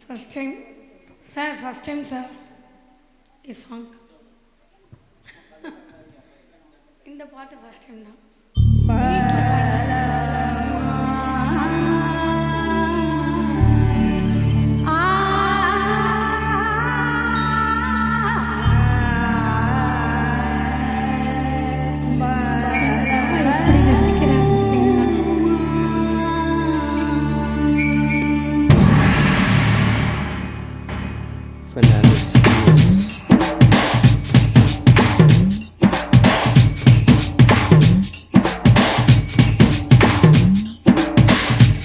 First time, sir, first time, sir, this song. இந்த பாட்டு first time தான்.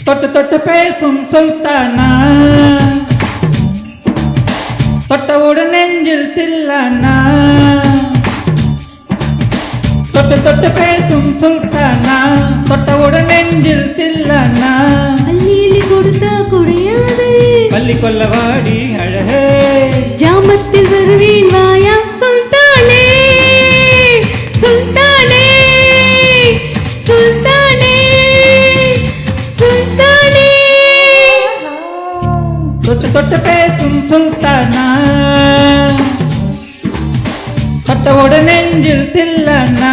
தொட்டு தொட்டு பேசும் சுல்தானா, தொட்டவுடன் நெஞ்சில் தில்லானா. தொட்டு தொட்டு பேசும் சுல்தானா, தொட்டவுடன் நெஞ்சில் தில்லானா. அள்ளி கொடுத்த குடையாது பள்ளி கொல்லவாடி அழகே, ஜாமத்தில் வருவேன் வாயா சுல்தானே சுல்தானே சுல்தானே சுல்தானே. தொட்டு தொட்டு பேசும் சுல்தானா, தொட்டவுடன் நெஞ்சில் தில்லானா.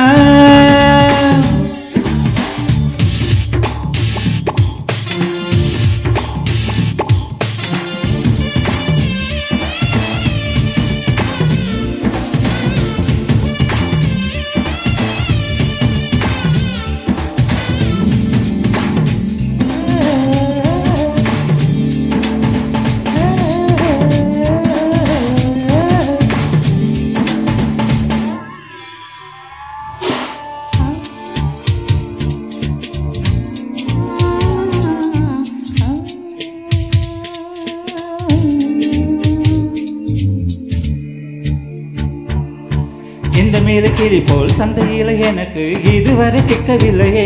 இந்த மேல கிளி போல் சந்தையில் எனக்கு இதுவரை சிக்கவில்லையே.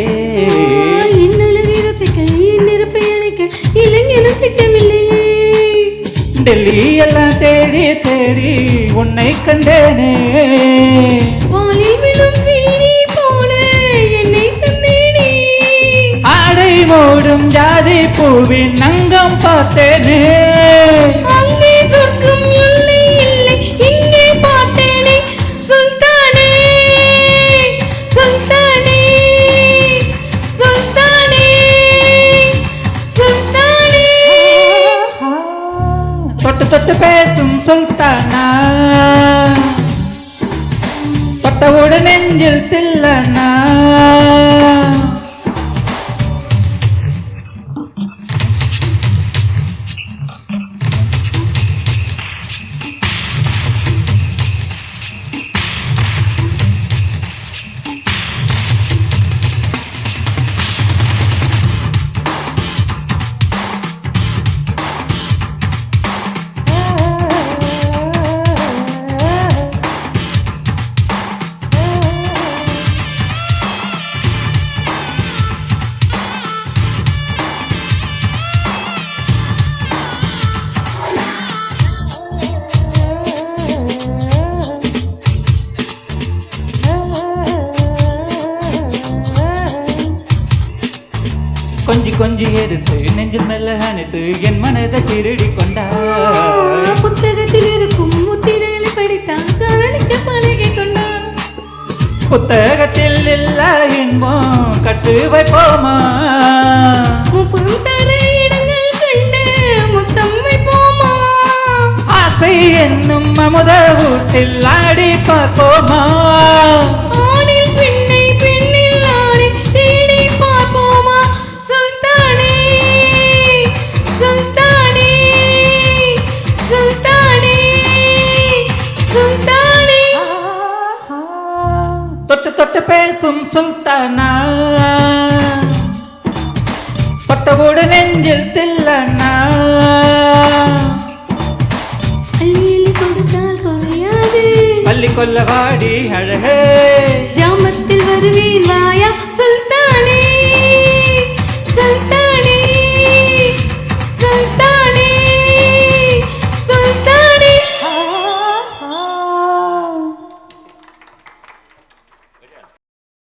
என்னுலகை ரசிக்க நெருப்பை அணைக்க இளைஞனும் கிட்டவில்லையே. டெல்லி எல்லாம் தேடி தேடி உன்னை கண்டேனே. பாலில் விழும் சீனி போல என்னை தந்தேனே. ஆடை மூடும் ஜாதி பூவின் நங்கம் பார்த்தேனே. அங்கே சொர்க்கம் இல்லை இல்லை இங்கே பார்த்தேனே. சுல்தானே சுல்தானே சுல்தானே சுல்தானே. தொட்டு தொட்டு பேசும் சுல்தானா, தொட்டவுடன் நெஞ்சில் தில்லானா. கொஞ்சி கொஞ்சி எடுத்து நெஞ்சில் மெல்ல அணைத்து என் மனதை திருடி கொண்டார். புத்தகத்தில் இருக்கும் முத்திரைகளை படித்தான் காதலிக்க பழகி கொண்டான். புத்தகத்தில் இல்ல இன்பம் கட்டு வைப்போமா, முப்பம் தர இடங்கள் கண்டு முத்தம் வைப்போமா. ஆசை என்னும் அமுத ஊட்டில் ஆடி பார்ப்போமா. ஆணில் பெண்ணை பெண்ணில் ஆணை தேடி பார்ப்போமா. சுல்தானே சுல்தானே சுல்தானே சுல்தானே. தொட்டு தொட்டு பேசும் சுல்தானா, தொட்டவுடன் நெஞ்சில் தில்லானா. அள்ளி கொடுத்தால் குறையாது பள்ளி கொல்லவாடி அழகே, ஜாமத்தில் வருவேன் வாயா சுல்தானே.